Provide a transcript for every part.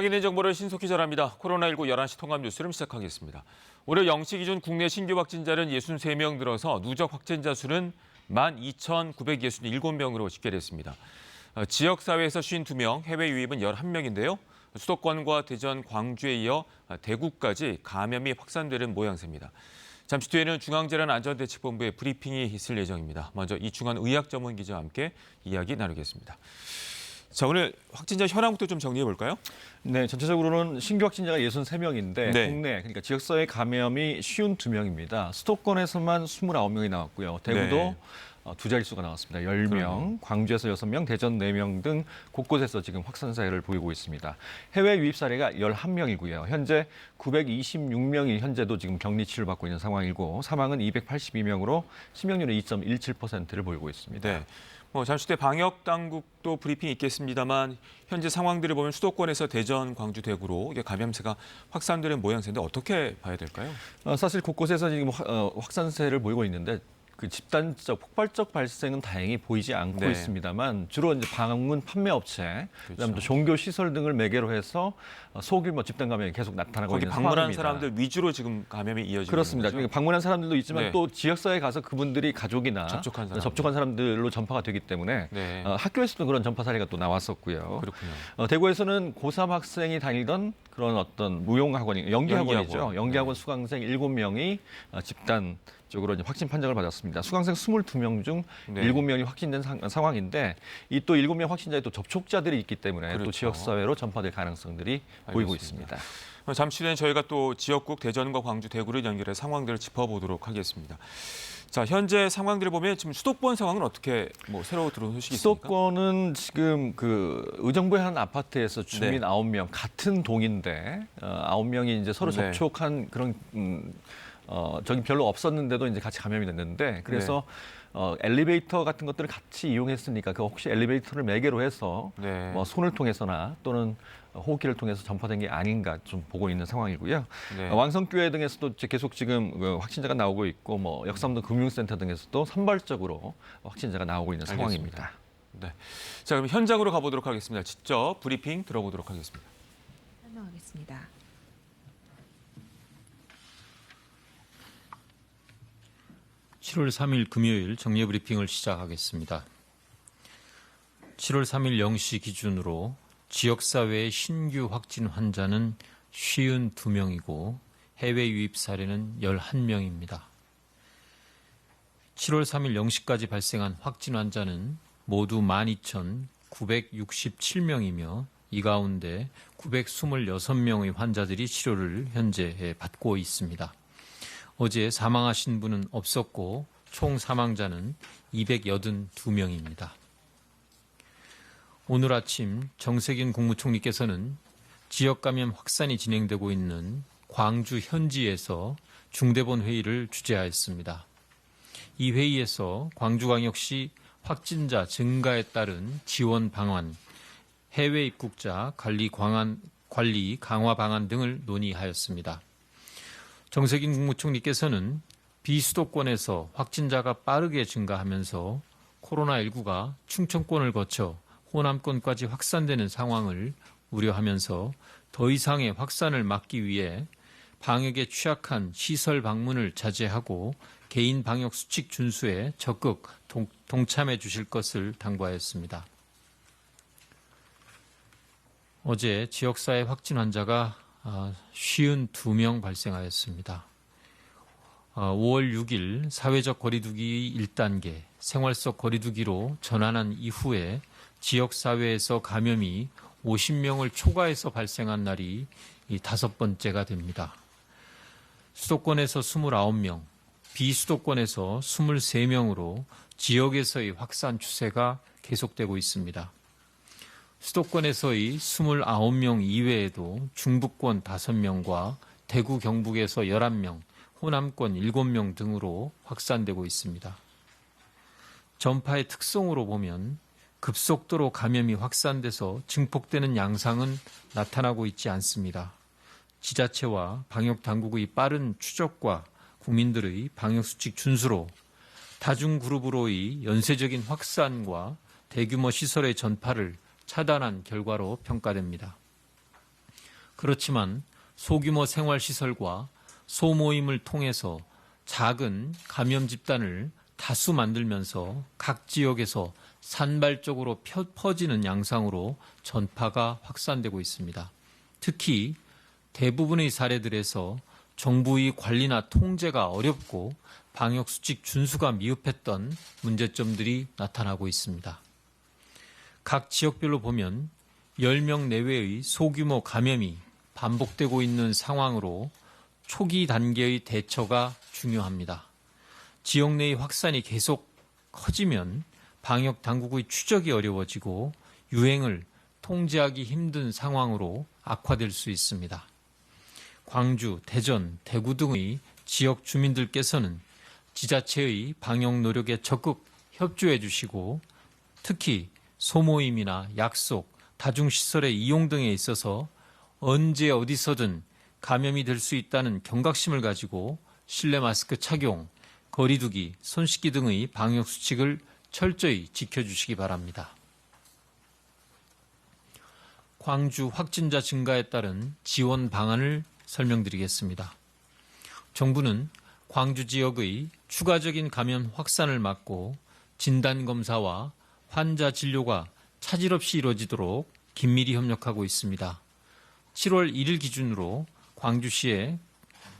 확인된 정보를 신속히 전합니다. 코로나19 11시 통합 뉴스를 시작하겠습니다. 올해 0시 기준 국내 신규 확진자는 63명 늘어서 누적 확진자 수는 12,967명으로 집계됐습니다. 지역사회에서 52명, 해외 유입은 11명인데요. 수도권과 대전, 광주에 이어 대구까지 감염이 확산되는 모양새입니다. 잠시 뒤에는 중앙재난안전대책본부의 브리핑이 있을 예정입니다. 먼저 이충환 의학전문기자와 함께 이야기 나누겠습니다. 자, 오늘 확진자 현황부터 좀 정리해 볼까요? 네, 전체적으로는 신규 확진자가 63명인데 네. 국내, 그러니까 지역사회 감염이 52명입니다. 수도권에서만 29명이 나왔고요. 대구도 네. 두 자릿수가 나왔습니다. 10명, 그러네요. 광주에서 6명, 대전 4명 등 곳곳에서 지금 확산 사례를 보이고 있습니다. 해외 유입 사례가 11명이고요. 현재 926명이 현재도 지금 격리 치료받고 있는 상황이고 사망은 282명으로 치명률은 2.17%를 보이고 있습니다. 네. 잠시 뒤에 방역 당국도 브리핑이 있겠습니다만 현재 상황들을 보면 수도권에서 대전, 광주, 대구로 이게 감염세가 확산되는 모양새인데 어떻게 봐야 될까요? 사실 곳곳에서 지금 확산세를 보이고 있는데 그 집단적 폭발적 발생은 다행히 보이지 않고 네. 있습니다만 주로 이제 방문 판매 업체, 그다음에 또 종교 시설 등을 매개로 해서 소규모 집단 감염이 계속 나타나고 거기 있는 방문한 상황입니다. 사람들 위주로 지금 감염이 이어지고 그렇습니다. 있는 거죠? 방문한 사람들도 있지만 네. 또 지역사회에 가서 그분들이 가족이나 접촉한 사람들로 전파가 되기 때문에 네. 학교에서도 그런 전파 사례가 또 나왔었고요. 그렇군요. 대구에서는 고3 학생이 다니던 그런 어떤 무용학원이 연기학원이죠. 연기학원. 연기학원 네. 수강생 7명이 집단적으로 이제 확진 판정을 받았습니다. 수강생 22명 중 네. 7명이 확진된 상황인데 이 또 7명 확진자의 또 접촉자들이 있기 때문에 그렇죠. 또 지역사회로 전파될 가능성들이 보이고 있습니다. 잠시 뒤에는 저희가 또 지역국 대전과 광주, 대구를 연결해 상황들을 짚어보도록 하겠습니다. 자, 현재 상황들을 보면 지금 수도권 상황은 어떻게 새로 들어온 소식이 있습니까? 수도권은 지금 그 의정부의 한 아파트에서 주민 네. 9명 같은 동인데 9명이 이제 서로 네. 접촉한 그런 저기 별로 없었는데도 이제 같이 감염이 됐는데 그래서 엘리베이터 같은 것들을 같이 이용했으니까 그 혹시 엘리베이터를 매개로 해서 네. 손을 통해서나 또는 호흡기를 통해서 전파된 게 아닌가 좀 보고 있는 상황이고요. 네. 왕성교회 등에서도 계속 지금 확진자가 나오고 있고 역삼동 금융센터 등에서도 산발적으로 확진자가 나오고 있는 상황입니다. 네. 자, 그럼 현장으로 가보도록 하겠습니다. 직접 브리핑 들어보도록 하겠습니다. 설명하겠습니다. (7월 3일) 금요일 정례 브리핑을 시작하겠습니다. 7월 3일 0시 기준으로 지역사회의 신규 확진 환자는 52명이고 해외 유입 사례는 11명입니다. 7월 3일 0시까지 발생한 확진 환자는 모두 12,967명이며 이 가운데 926명의 환자들이 치료를 현재 받고 있습니다. 어제 사망하신 분은 없었고 총 사망자는 282명입니다. 오늘 아침 정세균 국무총리께서는 지역 감염 확산이 진행되고 있는 광주 현지에서 중대본 회의를 주재하였습니다. 이 회의에서 광주광역시 확진자 증가에 따른 지원 방안, 해외 입국자 관리 강화 방안 등을 논의하였습니다. 정세균 국무총리께서는 비수도권에서 확진자가 빠르게 증가하면서 코로나19가 충청권을 거쳐 호남권까지 확산되는 상황을 우려하면서 더 이상의 확산을 막기 위해 방역에 취약한 시설 방문을 자제하고 개인 방역 수칙 준수에 적극 동참해 주실 것을 당부하였습니다. 어제 지역사회 확진 환자가 52명 발생하였습니다. 5월 6일 사회적 거리두기 1단계, 생활 속 거리두기로 전환한 이후에 지역사회에서 감염이 50명을 초과해서 발생한 날이 이 5번째가 됩니다. 수도권에서 29명, 비수도권에서 23명으로 지역에서의 확산 추세가 계속되고 있습니다. 수도권에서의 29명 이외에도 중부권 5명과 대구, 경북에서 11명, 호남권 7명 등으로 확산되고 있습니다. 전파의 특성으로 보면 급속도로 감염이 확산돼서 증폭되는 양상은 나타나고 있지 않습니다. 지자체와 방역당국의 빠른 추적과 국민들의 방역수칙 준수로 다중그룹으로의 연쇄적인 확산과 대규모 시설의 전파를 차단한 결과로 평가됩니다. 그렇지만 소규모 생활시설과 소모임을 통해서 작은 감염 집단을 다수 만들면서 각 지역에서 산발적으로 퍼지는 양상으로 전파가 확산되고 있습니다. 특히 대부분의 사례들에서 정부의 관리나 통제가 어렵고 방역수칙 준수가 미흡했던 문제점들이 나타나고 있습니다. 각 지역별로 보면 10명 내외의 소규모 감염이 반복되고 있는 상황으로 초기 단계의 대처가 중요합니다. 지역 내의 확산이 계속 커지면 방역 당국의 추적이 어려워지고 유행을 통제하기 힘든 상황으로 악화될 수 있습니다. 광주, 대전, 대구 등의 지역 주민들께서는 지자체의 방역 노력에 적극 협조해 주시고 특히 소모임이나 약속, 다중시설의 이용 등에 있어서 언제 어디서든 감염이 될 수 있다는 경각심을 가지고 실내 마스크 착용, 거리 두기, 손 씻기 등의 방역 수칙을 철저히 지켜주시기 바랍니다. 광주 확진자 증가에 따른 지원 방안을 설명드리겠습니다. 정부는 광주 지역의 추가적인 감염 확산을 막고 진단검사와 환자 진료가 차질 없이 이루어지도록 긴밀히 협력하고 있습니다. 7월 1일 기준으로 광주시의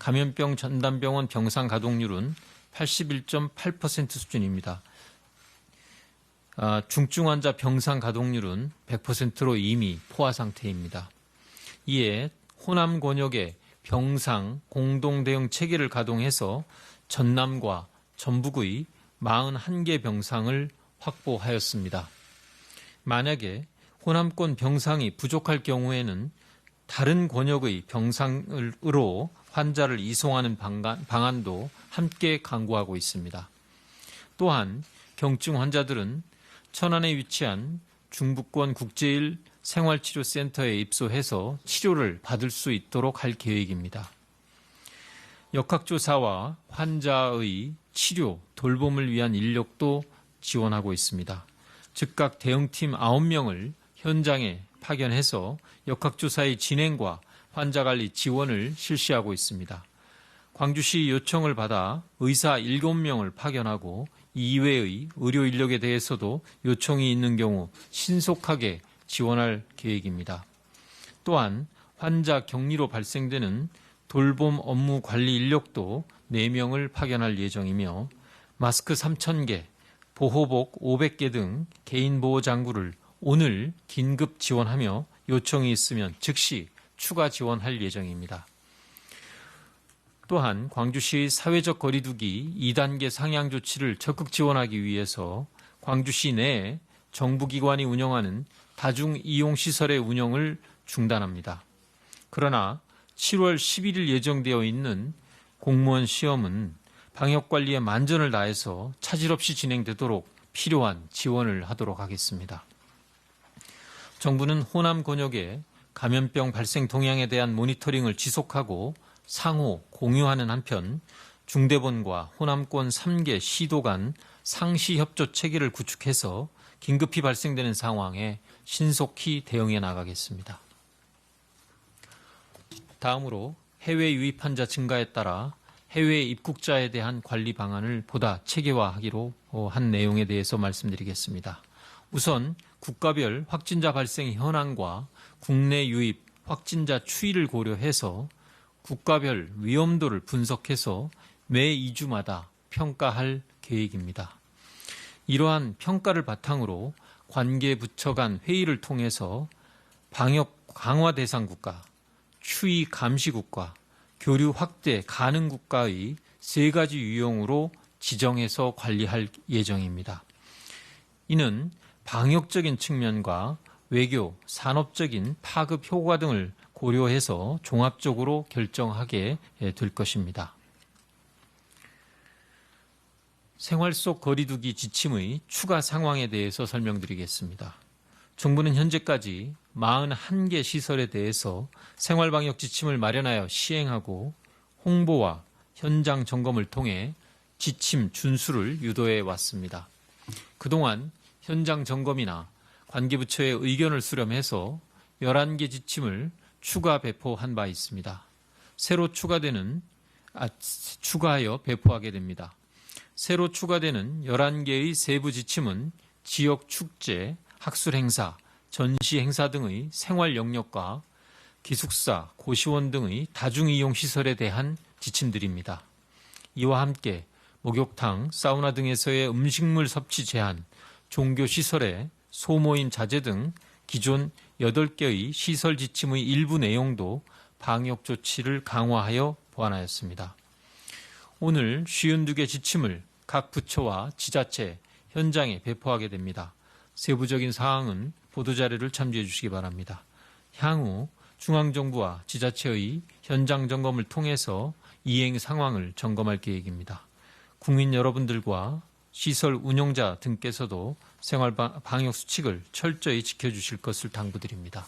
감염병 전담병원 병상 가동률은 81.8% 수준입니다. 중증 환자 병상 가동률은 100%로 이미 포화 상태입니다. 이에 호남 권역에 병상 공동 대응 체계를 가동해서 전남과 전북의 41개 병상을 확보하였습니다. 만약에 호남권 병상이 부족할 경우에는 다른 권역의 병상으로 환자를 이송하는 방안도 함께 강구하고 있습니다. 또한 경증 환자들은 천안에 위치한 중부권 국제1 생활치료센터에 입소해서 치료를 받을 수 있도록 할 계획입니다. 역학조사와 환자의 치료, 돌봄을 위한 인력도 지원하고 있습니다. 즉각 대응팀 9명을 현장에 파견해서 역학조사의 진행과 환자관리 지원을 실시하고 있습니다. 광주시 요청을 받아 의사 7명을 파견하고 이외의 의료 인력에 대해서도 요청이 있는 경우 신속하게 지원할 계획입니다. 또한 환자 격리로 발생되는 돌봄 업무 관리 인력도 4명을 파견할 예정이며 마스크 3,000개, 보호복 500개 등 개인보호 장구를 오늘 긴급 지원하며 요청이 있으면 즉시 추가 지원할 예정입니다. 또한 광주시 사회적 거리두기 2단계 상향 조치를 적극 지원하기 위해서 광주시 내에 정부기관이 운영하는 다중이용시설의 운영을 중단합니다. 그러나 7월 11일 예정되어 있는 공무원 시험은 방역관리에 만전을 다해서 차질 없이 진행되도록 필요한 지원을 하도록 하겠습니다. 정부는 호남 권역의 감염병 발생 동향에 대한 모니터링을 지속하고 상호 공유하는 한편 중대본과 호남권 3개 시도 간 상시 협조 체계를 구축해서 긴급히 발생되는 상황에 신속히 대응해 나가겠습니다. 다음으로 해외 유입 환자 증가에 따라 해외 입국자에 대한 관리 방안을 보다 체계화하기로 한 내용에 대해서 말씀드리겠습니다. 우선 국가별 확진자 발생 현황과 국내 유입 확진자 추이를 고려해서 국가별 위험도를 분석해서 매 2주마다 평가할 계획입니다. 이러한 평가를 바탕으로 관계부처 간 회의를 통해서 방역 강화 대상 국가, 추이 감시 국가, 교류 확대 가능 국가의 3가지 유형으로 지정해서 관리할 예정입니다. 이는 방역적인 측면과 외교, 산업적인 파급 효과 등을 고려해서 종합적으로 결정하게 될 것입니다. 생활 속 거리두기 지침의 추가 상황에 대해서 설명드리겠습니다. 정부는 현재까지 41개 시설에 대해서 생활방역 지침을 마련하여 시행하고 홍보와 현장 점검을 통해 지침 준수를 유도해 왔습니다. 그동안 현장 점검이나 관계부처의 의견을 수렴해서 11개 지침을 배포한 바 있습니다. 추가하여 배포하게 됩니다. 새로 추가되는 11개의 세부 지침은 지역 축제, 학술 행사, 전시 행사 등의 생활 영역과 기숙사, 고시원 등의 다중이용 시설에 대한 지침들입니다. 이와 함께 목욕탕, 사우나 등에서의 음식물 섭취 제한, 종교 시설의 소모임 자제 등 기존 8개의 시설 지침의 일부 내용도 방역 조치를 강화하여 보완하였습니다. 오늘 52개 지침을 각 부처와 지자체, 현장에 배포하게 됩니다. 세부적인 사항은 보도자료를 참조해 주시기 바랍니다. 향후 중앙정부와 지자체의 현장 점검을 통해서 이행 상황을 점검할 계획입니다. 국민 여러분들과 시설 운영자 등께서도 생활 방역 수칙을 철저히 지켜주실 것을 당부드립니다.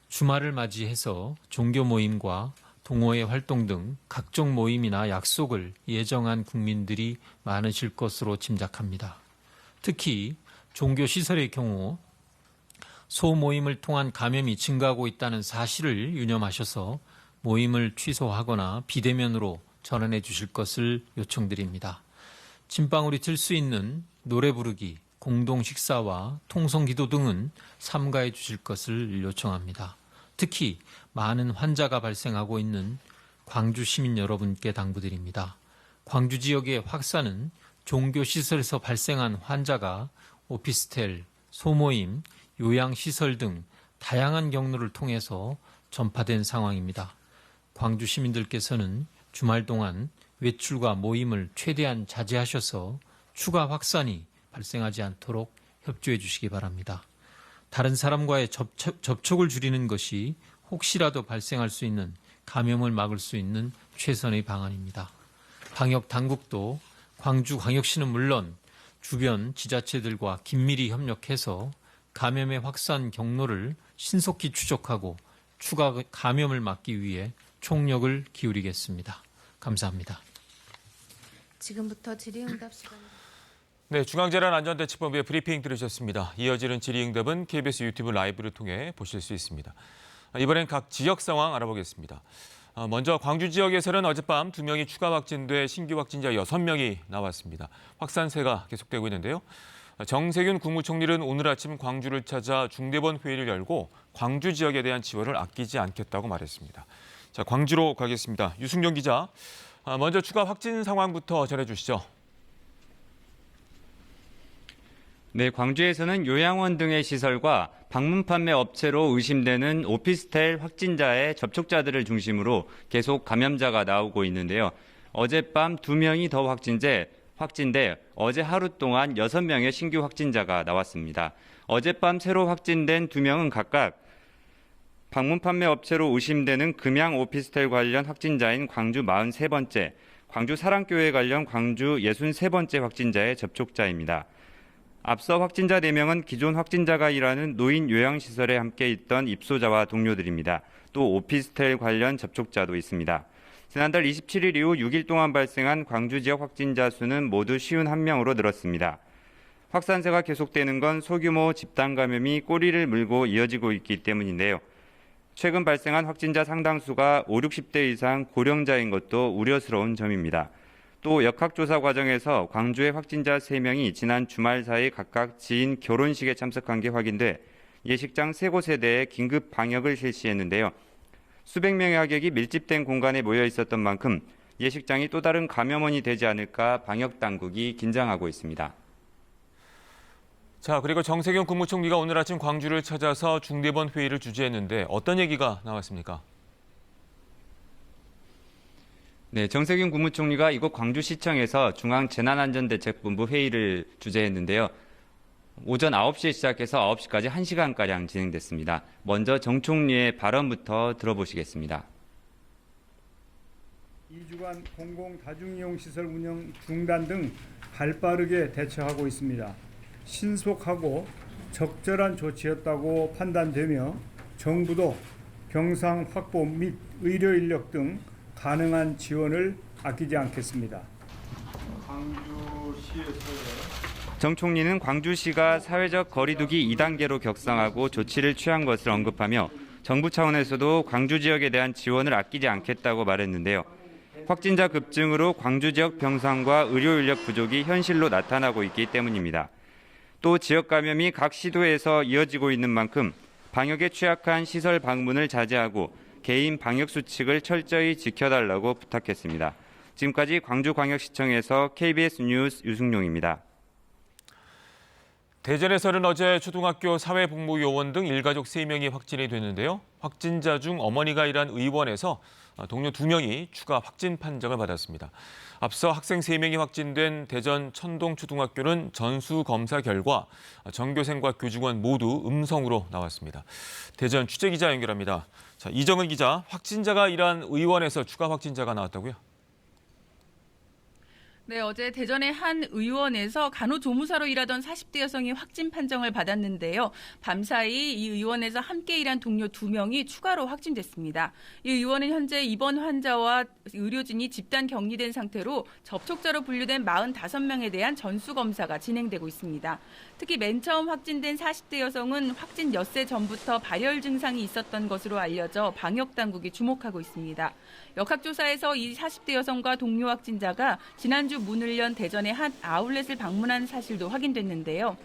주말을 맞이해서 종교 모임과 동호회 활동 등 각종 모임이나 약속을 예정한 국민들이 많으실 것으로 짐작합니다. 특히 종교시설의 경우 소모임을 통한 감염이 증가하고 있다는 사실을 유념하셔서 모임을 취소하거나 비대면으로 전환해 주실 것을 요청드립니다. 침방울이 틀 수 있는 노래 부르기, 공동 식사와 통성 기도 등은 삼가해 주실 것을 요청합니다. 특히 많은 환자가 발생하고 있는 광주 시민 여러분께 당부드립니다. 광주 지역의 확산은 종교시설에서 발생한 환자가 오피스텔, 소모임, 요양시설 등 다양한 경로를 통해서 전파된 상황입니다. 광주 시민들께서는 주말 동안 외출과 모임을 최대한 자제하셔서 추가 확산이 발생하지 않도록 협조해 주시기 바랍니다. 다른 사람과의 접촉을 줄이는 것이 혹시라도 발생할 수 있는 감염을 막을 수 있는 최선의 방안입니다. 방역 당국도 광주광역시는 물론 주변 지자체들과 긴밀히 협력해서 감염의 확산 경로를 신속히 추적하고 추가 감염을 막기 위해 총력을 기울이겠습니다. 감사합니다. 지금부터 질의응답 시간입니다. 네, 중앙재난안전대책본부의 브리핑 들으셨습니다. 이어지는 질의응답은 KBS 유튜브 라이브를 통해 보실 수 있습니다. 이번엔 각 지역 상황 알아보겠습니다. 먼저 광주 지역에서는 어젯밤 2명이 추가 확진돼 신규 확진자 6명이 나왔습니다. 확산세가 계속되고 있는데요. 정세균 국무총리는 오늘 아침 광주를 찾아 중대본 회의를 열고 광주 지역에 대한 지원을 아끼지 않겠다고 말했습니다. 자, 광주로 가겠습니다. 유승용 기자, 먼저 추가 확진 상황부터 전해주시죠. 네, 광주에서는 요양원 등의 시설과 방문 판매 업체로 의심되는 오피스텔 확진자의 접촉자들을 중심으로 계속 감염자가 나오고 있는데요. 어젯밤 2명이 더 확진돼 어제 하루 동안 6명의 신규 확진자가 나왔습니다. 어젯밤 새로 확진된 2명은 각각 방문 판매 업체로 의심되는 금양 오피스텔 관련 확진자인 광주 43번째, 광주 사랑교회 관련 광주 63번째 확진자의 접촉자입니다. 앞서 확진자 4명은 기존 확진자가 일하는 노인 요양시설에 함께 있던 입소자와 동료들입니다. 또 오피스텔 관련 접촉자도 있습니다. 지난달 27일 이후 6일 동안 발생한 광주 지역 확진자 수는 모두 51명으로 늘었습니다. 확산세가 계속되는 건 소규모 집단 감염이 꼬리를 물고 이어지고 있기 때문인데요. 최근 발생한 확진자 상당수가 5, 60대 이상 고령자인 것도 우려스러운 점입니다. 또 역학조사 과정에서 광주의 확진자 3명이 지난 주말 사이 각각 지인 결혼식에 참석한 게 확인돼 예식장 3곳에 대해 긴급 방역을 실시했는데요. 수백 명의 하객이 밀집된 공간에 모여 있었던 만큼 예식장이 또 다른 감염원이 되지 않을까 방역 당국이 긴장하고 있습니다. 자, 그리고 정세균 국무총리가 오늘 아침 광주를 찾아서 중대본 회의를 주재했는데 어떤 얘기가 나왔습니까? 네, 정세균 국무총리가 이곳 광주시청에서 중앙재난안전대책본부 회의를 주재했는데요. 오전 9시에 시작해서 9시까지 1시간가량 진행됐습니다. 먼저 정 총리의 발언부터 들어보시겠습니다. 2주간 공공 다중이용시설 운영 중단 등 발빠르게 대처하고 있습니다. 신속하고 적절한 조치였다고 판단되며 정부도 병상 확보 및 의료 인력 등 가능한 지원을 아끼지 않겠습니다. 정 총리는 광주시가 사회적 거리두기 2단계로 격상하고 조치를 취한 것을 언급하며 정부 차원에서도 광주 지역에 대한 지원을 아끼지 않겠다고 말했는데요. 확진자 급증으로 광주 지역 병상과 의료 인력 부족이 현실로 나타나고 있기 때문입니다. 또 지역 감염이 각 시도에서 이어지고 있는 만큼 방역에 취약한 시설 방문을 자제하고 개인 방역 수칙을 철저히 지켜달라고 부탁했습니다. 지금까지 광주광역시청에서 KBS 뉴스 유승용입니다. 대전에서는 어제 초등학교 사회복무요원 등 일가족 3명이 확진이 됐는데요. 확진자 중 어머니가 일한 의원에서 동료 2명이 추가 확진 판정을 받았습니다. 앞서 학생 3명이 확진된 대전 천동초등학교는 전수검사 결과 전교생과 교직원 모두 음성으로 나왔습니다. 대전 취재기자 연결합니다. 자, 이정은 기자, 확진자가 일한 의원에서 추가 확진자가 나왔다고요? 네, 어제 대전의 한 의원에서 간호조무사로 일하던 40대 여성이 확진 판정을 받았는데요. 밤사이 이 의원에서 함께 일한 동료 2명이 추가로 확진됐습니다. 이 의원은 현재 입원 환자와 의료진이 집단 격리된 상태로 접촉자로 분류된 45명에 대한 전수검사가 진행되고 있습니다. 특히 맨 처음 확진된 40대 여성은 확진 엿새 전부터 발열 증상이 있었던 것으로 알려져 방역당국이 주목하고 있습니다. 역학조사에서 이 40대 여성과 동료 확진자가 지난주 문을 연 대전의 한 아울렛을 방문한 사실도 확인됐는데요.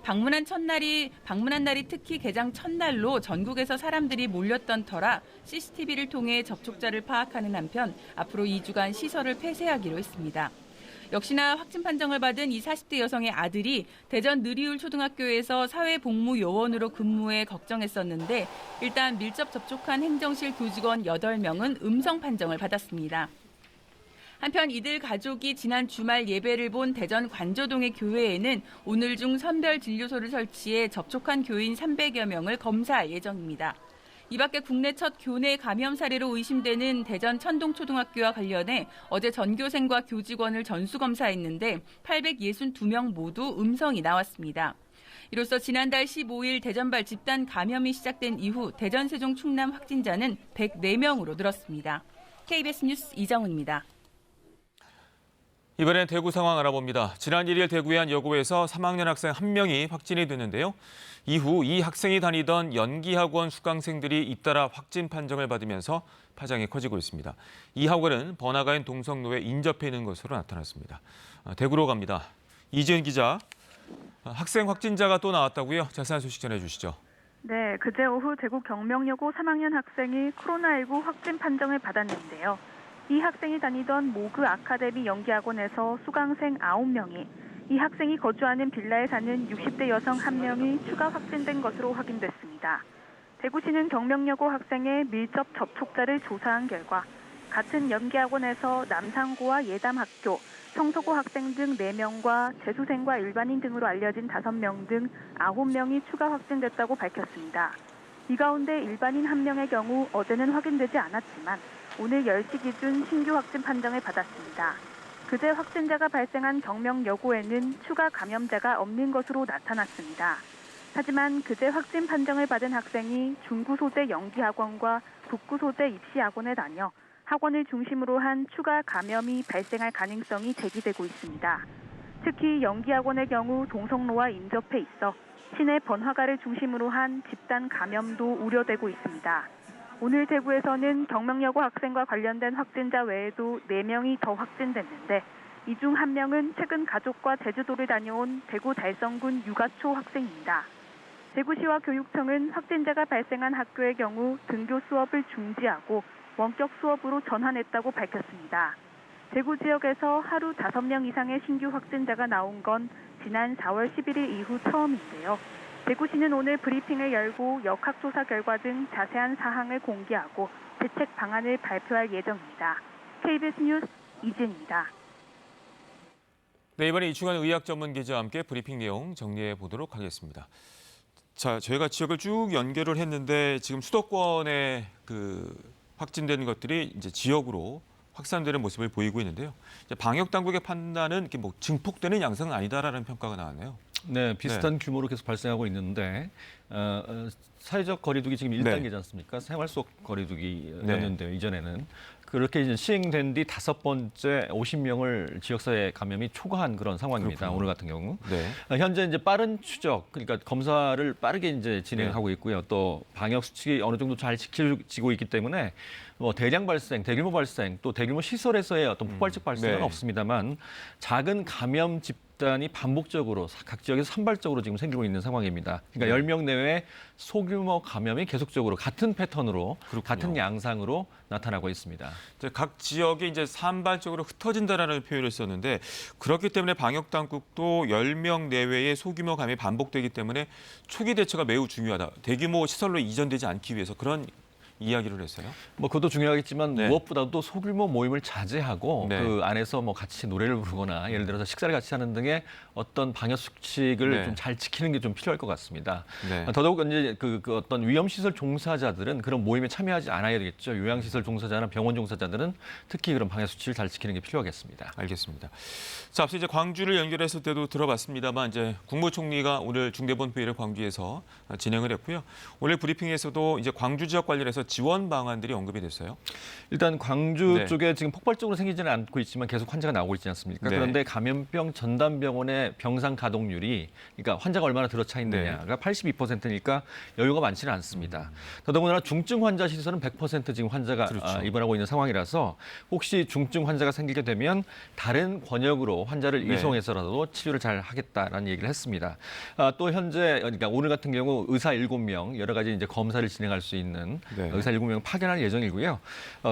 방문한 날이 특히 개장 첫날로 전국에서 사람들이 몰렸던 터라 CCTV를 통해 접촉자를 파악하는 한편 앞으로 2주간 시설을 폐쇄하기로 했습니다. 역시나 확진 판정을 받은 이 40대 여성의 아들이 대전 느리울 초등학교에서 사회복무요원으로 근무해 걱정했었는데 일단 밀접 접촉한 행정실 교직원 8명은 음성 판정을 받았습니다. 한편 이들 가족이 지난 주말 예배를 본 대전 관저동의 교회에는 오늘 중 선별 진료소를 설치해 접촉한 교인 300여 명을 검사할 예정입니다. 이 밖에 국내 첫 교내 감염 사례로 의심되는 대전 천동초등학교와 관련해 어제 전교생과 교직원을 전수검사했는데 862명 모두 음성이 나왔습니다. 이로써 지난달 15일 대전발 집단 감염이 시작된 이후 대전, 세종, 충남 확진자는 104명으로 늘었습니다. KBS 뉴스 이정은입니다. 이번엔 대구 상황 알아봅니다. 지난 1일 대구의 한 여고에서 3학년 학생 1명이 확진이 됐는데요. 이후 이 학생이 다니던 연기학원 수강생들이 잇따라 확진 판정을 받으면서 파장이 커지고 있습니다. 이 학원은 번화가인 동성로에 인접해 있는 것으로 나타났습니다. 대구로 갑니다. 이지은 기자, 학생 확진자가 또 나왔다고요? 자세한 소식 전해주시죠. 네, 그제 오후 대구 경명여고 3학년 학생이 코로나19 확진 판정을 받았는데요. 이 학생이 다니던 모그 아카데미 연기학원에서 수강생 9명이 이 학생이 거주하는 빌라에 사는 60대 여성 1명이 추가 확진된 것으로 확인됐습니다. 대구시는 경명여고 학생의 밀접 접촉자를 조사한 결과 같은 연기학원에서 남상고와 예담학교, 성서고 학생 등 4명과 재수생과 일반인 등으로 알려진 5명 등 9명이 추가 확진됐다고 밝혔습니다. 이 가운데 일반인 1명의 경우 어제는 확인되지 않았지만 오늘 10시 기준 신규 확진 판정을 받았습니다. 그제 확진자가 발생한 경명여고에는 추가 감염자가 없는 것으로 나타났습니다. 하지만 그제 확진 판정을 받은 학생이 중구 소재 연기학원과 북구 소재 입시학원에 다녀 학원을 중심으로 한 추가 감염이 발생할 가능성이 제기되고 있습니다. 특히 연기학원의 경우 동성로와 인접해 있어 시내 번화가를 중심으로 한 집단 감염도 우려되고 있습니다. 오늘 대구에서는 경명여고 학생과 관련된 확진자 외에도 4명이 더 확진됐는데 이 중 1명은 최근 가족과 제주도를 다녀온 대구 달성군 유가초 학생입니다. 대구시와 교육청은 확진자가 발생한 학교의 경우 등교 수업을 중지하고 원격 수업으로 전환했다고 밝혔습니다. 대구 지역에서 하루 5명 이상의 신규 확진자가 나온 건 지난 4월 11일 이후 처음인데요. 대구시는 오늘 브리핑을 열고 역학조사 결과 등 자세한 사항을 공개하고 대책 방안을 발표할 예정입니다. KBS 뉴스 이진입니다. 네, 이번에 이충환 의학 전문 기자와 함께 브리핑 내용 정리해 보도록 하겠습니다. 자, 저희가 지역을 쭉 연결을 했는데 지금 수도권에 확진되는 것들이 이제 지역으로 확산되는 모습을 보이고 있는데요. 이제 방역 당국의 판단은 이렇게 증폭되는 양상은 아니다라는 평가가 나왔네요. 네, 비슷한 규모로 계속 발생하고 있는데 사회적 거리두기 지금 1단계지 않습니까? 생활 속 거리두기였는데요, 이전에는. 그렇게 이제 시행된 뒤 5번째 50명을 지역사회 감염이 초과한 그런 상황입니다. 그렇군요. 오늘 같은 경우. 네. 현재 이제 빠른 추적, 그러니까 검사를 빠르게 이제 진행하고 있고요. 또 방역 수칙이 어느 정도 잘 지켜지고 있기 때문에 뭐 대량 발생, 대규모 발생, 또 대규모 시설에서의 어떤 폭발적 발생은 네. 없습니다만 작은 감염 집단이 반복적으로 각 지역에서 산발적으로 지금 생기고 있는 상황입니다. 그러니까 10명 내외의 소규모 감염이 계속적으로 같은 패턴으로 그렇군요. 같은 양상으로 나타나고 있습니다. 이제 각 지역에 이제 산발적으로 흩어진다라는 표현을 썼는데 그렇기 때문에 방역 당국도 10명 내외의 소규모 감염이 반복되기 때문에 초기 대처가 매우 중요하다. 대규모 시설로 이전되지 않기 위해서 그런 이야기를 했어요. 뭐 그것도 중요하겠지만 네. 무엇보다도 소규모 모임을 자제하고 네. 그 안에서 뭐 같이 노래를 부르거나 예를 들어서 식사를 같이 하는 등의 어떤 방역 수칙을 네. 좀 잘 지키는 게 좀 필요할 것 같습니다. 네. 더더욱 이제 그 어떤 위험시설 종사자들은 그런 모임에 참여하지 않아야 되겠죠. 요양시설 종사자나 병원 종사자들은 특히 그런 방역 수칙을 잘 지키는 게 필요하겠습니다. 알겠습니다. 자, 앞서 이제 광주를 연결했을 때도 들어봤습니다만 이제 국무총리가 오늘 중대본 회의를 광주에서 진행을 했고요. 오늘 브리핑에서도 이제 광주 지역 관련해서 지원 방안들이 언급이 됐어요. 일단 광주 네. 쪽에 지금 폭발적으로 생기지는 않고 있지만 계속 환자가 나오고 있지 않습니까? 네. 그런데 감염병 전담병원의 병상 가동률이 그러니까 환자가 얼마나 들어차 있느냐가 82%니까 여유가 많지는 않습니다. 더더군다나 중증 환자 시설은 100% 지금 환자가 그렇죠. 입원하고 있는 상황이라서 혹시 중증 환자가 생기게 되면 다른 권역으로 환자를 네. 이송해서라도 치료를 잘 하겠다라는 얘기를 했습니다. 또 현재 그러니까 오늘 같은 경우 의사 7명 여러 가지 이제 검사를 진행할 수 있는 네. 의사 7명 파견할 예정이고요.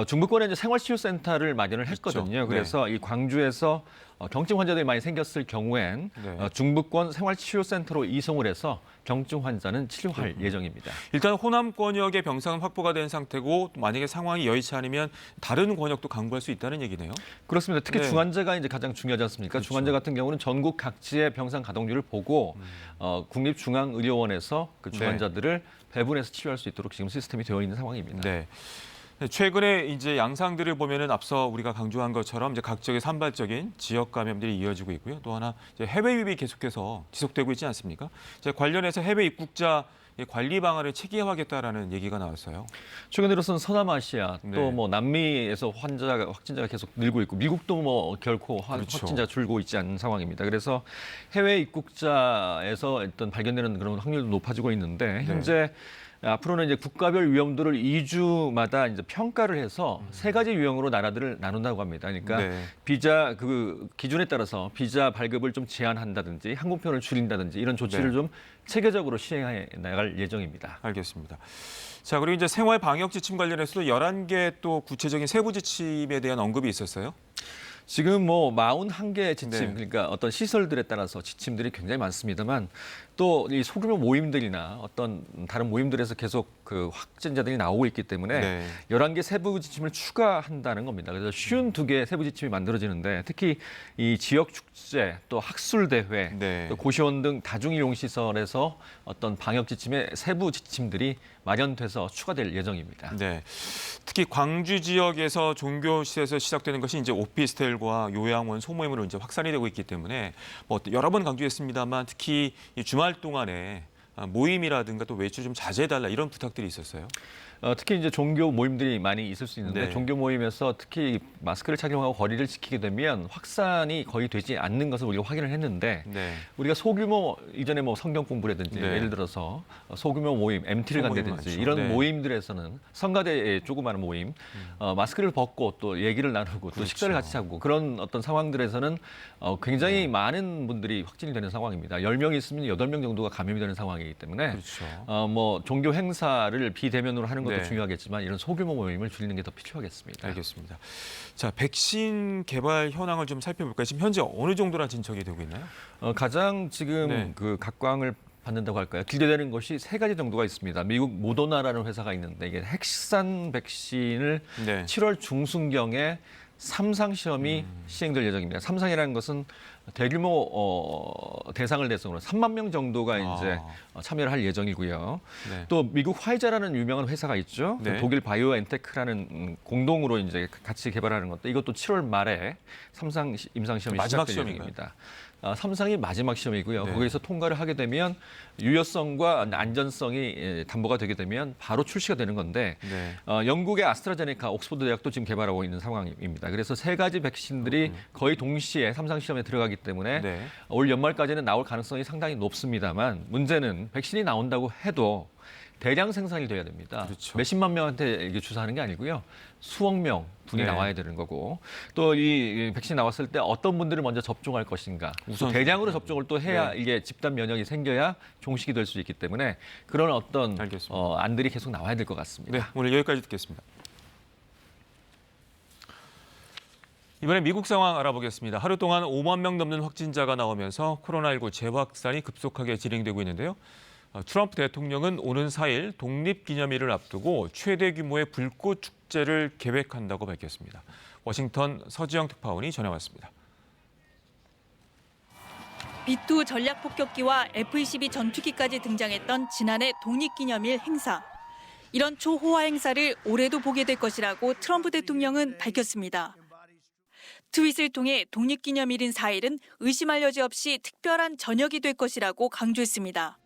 중부권에 이제 생활치료센터를 마련을 했거든요. 그렇죠. 그래서 이 광주에서 경증 환자들이 많이 생겼을 경우엔 네. 중부권 생활치료센터로 이송을 해서 경증 환자는 치료할 예정입니다. 일단 호남 권역의 병상은 확보가 된 상태고 만약에 상황이 여의치 않으면 다른 권역도 강구할 수 있다는 얘기네요. 그렇습니다. 특히 네. 중환자가 이제 가장 중요하지 않습니까? 그렇죠. 중환자 같은 경우는 전국 각지의 병상 가동률을 보고 국립중앙의료원에서 그 중환자들을 배분해서 치료할 수 있도록 지금 시스템이 되어 있는 상황입니다. 네. 최근에 이제 양상들을 보면은 앞서 우리가 강조한 것처럼 이제 각 지역의 산발적인 지역 감염들이 이어지고 있고요. 또 하나 이제 해외 유입이 계속해서 지속되고 있지 않습니까? 이제 관련해서 해외 입국자 관리 방안을 체계화하겠다라는 얘기가 나왔어요. 최근 들어서는 서남아시아 네. 또 뭐 남미에서 확진자가 계속 늘고 있고 미국도 뭐 결코 그렇죠. 확진자가 줄고 있지 않은 상황입니다. 그래서 해외 입국자에서 어떤 발견되는 그런 확률도 높아지고 있는데 현재 앞으로는 이제 국가별 위험도를 2주마다 이제 평가를 해서 세 가지 유형으로 나라들을 나눈다고 합니다. 그러니까 네. 비자 그 기준에 따라서 비자 발급을 좀 제한한다든지 항공편을 줄인다든지 이런 조치를 네. 좀 체계적으로 시행해 나갈 예정입니다. 알겠습니다. 자, 그리고 이제 생활 방역 지침 관련해서도 11개 또 구체적인 세부 지침에 대한 언급이 있었어요. 지금 뭐 41개의 지침, 네. 그러니까 어떤 시설들에 따라서 지침들이 굉장히 많습니다만 또 이 소규모 모임들이나 어떤 다른 모임들에서 계속 그 확진자들이 나오고 있기 때문에 네. 11개 세부 지침을 추가한다는 겁니다. 그래서 52개 세부 지침이 만들어지는데 특히 이 지역 축제, 또 학술 대회, 네. 또 고시원 등 다중이용 시설에서 어떤 방역 지침의 세부 지침들이 마련돼서 추가될 예정입니다. 네. 특히 광주 지역에서 종교시에서 시작되는 것이 이제 오피스텔과 요양원 소모임으로 이제 확산이 되고 있기 때문에 뭐 여러 번 강조했습니다만 특히 이 주말 동안에 모임이라든가 또 외출 좀 자제해달라 이런 부탁들이 있었어요. 특히 이제 종교 모임들이 많이 있을 수 있는데 네. 종교 모임에서 특히 마스크를 착용하고 거리를 지키게 되면 확산이 거의 되지 않는 것을 우리가 확인을 했는데 네. 우리가 소규모 이전에 뭐 성경 공부라든지 네. 예를 들어서 소규모 모임, MT를 소모임 간다든지 많죠. 이런 네. 모임들에서는 성가대의 조그마한 모임, 마스크를 벗고 또 얘기를 나누고 또 그렇죠. 식사를 같이 하고 그런 어떤 상황들에서는 굉장히 많은 분들이 확진이 되는 상황입니다. 10명 있으면 8명 정도가 감염이 되는 상황이기 때문에 그렇죠. 뭐 종교 행사를 비대면으로 하는 것도 네. 중요하겠지만 이런 소규모 모임을 줄이는 게 더 필요하겠습니다. 알겠습니다. 자, 백신 개발 현황을 좀 살펴볼까요? 지금 현재 어느 정도나 진척이 되고 있나요? 가장 지금 네. 그 각광을 받는다고 할까요? 기대되는 것이 세 가지 정도가 있습니다. 미국 모더나라는 회사가 있는데 이게 핵산 백신을 네. 7월 중순경에 3상 시험이 시행될 예정입니다. 3상이라는 것은 대규모 대상을 대상으로 3만 명 정도가 이제 참여를 할 예정이고요. 네. 또 미국 화이자라는 유명한 회사가 있죠. 네. 독일 바이오엔테크라는 공동으로 이제 같이 개발하는 것도 이것도 7월 말에 임상 시험이 마지막 시작될 시험인가요? 예정입니다. 3상이 마지막 시험이고요. 네. 거기에서 통과를 하게 되면 유효성과 안전성이 담보가 되게 되면 바로 출시가 되는 건데 네. 영국의 아스트라제네카, 옥스퍼드 대학도 지금 개발하고 있는 상황입니다. 그래서 세 가지 백신들이 거의 동시에 3상 시험에 들어가기 때문에 네. 올 연말까지는 나올 가능성이 상당히 높습니다만 문제는 백신이 나온다고 해도 대량 생산이 돼야 됩니다. 그렇죠. 몇십만 명한테 이게 주사하는 게 아니고요. 수억 명 분이 네. 나와야 되는 거고 또 이 백신 나왔을 때 어떤 분들을 먼저 접종할 것인가. 우선 대량으로 접종을 또 해야 네. 이게 집단 면역이 생겨야 종식이 될 수 있기 때문에 그런 어떤 알겠습니다. 안들이 계속 나와야 될 것 같습니다. 네, 오늘 여기까지 듣겠습니다. 이번에 미국 상황 알아보겠습니다. 하루 동안 5만 명 넘는 확진자가 나오면서 코로나19 재확산이 급속하게 진행되고 있는데요. 트럼프 대통령은 오는 4일 독립기념일을 앞두고 최대 규모의 불꽃 축제를 계획한다고 밝혔습니다. 워싱턴 서지영 특파원이 전해왔습니다. B2 전략 폭격기와 F-22 전투기까지 등장했던 지난해 독립기념일 행사. 이런 초호화 행사를 올해도 보게 될 것이라고 트럼프 대통령은 밝혔습니다. 트윗을 통해 독립기념일인 4일은 의심할 여지 없이 특별한 저녁이 될 것이라고 강조했습니다.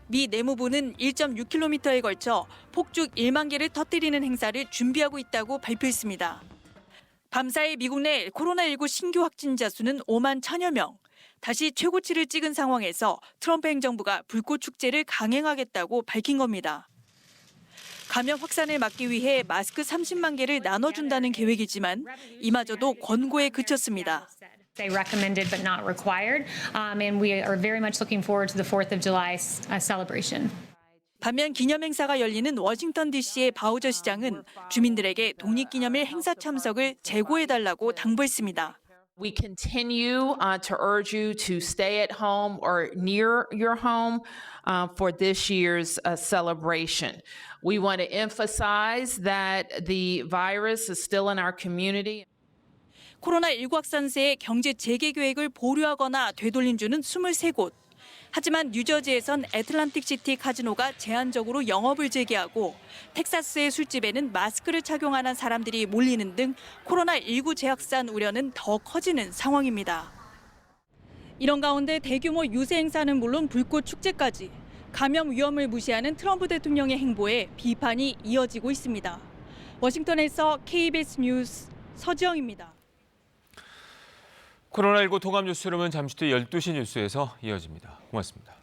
미 내무부는 1.6km에 걸쳐 폭죽 1만 개를 터뜨리는 행사를 준비하고 있다고 발표했습니다. 밤사이 미국 내 코로나19 신규 확진자 수는 5만 1천여 명. 다시 최고치를 찍은 상황에서 트럼프 행정부가 불꽃 축제를 강행하겠다고 밝힌 겁니다. 감염 확산을 막기 위해 마스크 30만 개를 나눠준다는 계획이지만 이마저도 권고에 그쳤습니다. They recommended but not required, and we are very much looking forward to the 4th of July celebration. 반면 기념 행사가 열리는 워싱턴 DC의 바우저 시장은 주민들에게 독립기념일 행사 참석을 재고해달라고 당부했습니다. We continue to urge you to stay at home or near your home for this year's celebration. We want to emphasize that the virus is still in our community. 코로나19 확산세에 경제 재개 계획을 보류하거나 되돌린 주는 23곳. 하지만 뉴저지에선 애틀란틱시티 카지노가 제한적으로 영업을 재개하고 텍사스의 술집에는 마스크를 착용하는 사람들이 몰리는 등 코로나19 재확산 우려는 더 커지는 상황입니다. 이런 가운데 대규모 유세 행사는 물론 불꽃 축제까지 감염 위험을 무시하는 트럼프 대통령의 행보에 비판이 이어지고 있습니다. 워싱턴에서 KBS 뉴스 서지영입니다. 코로나19 통합 뉴스룸은 잠시 뒤 12시 뉴스에서 이어집니다. 고맙습니다.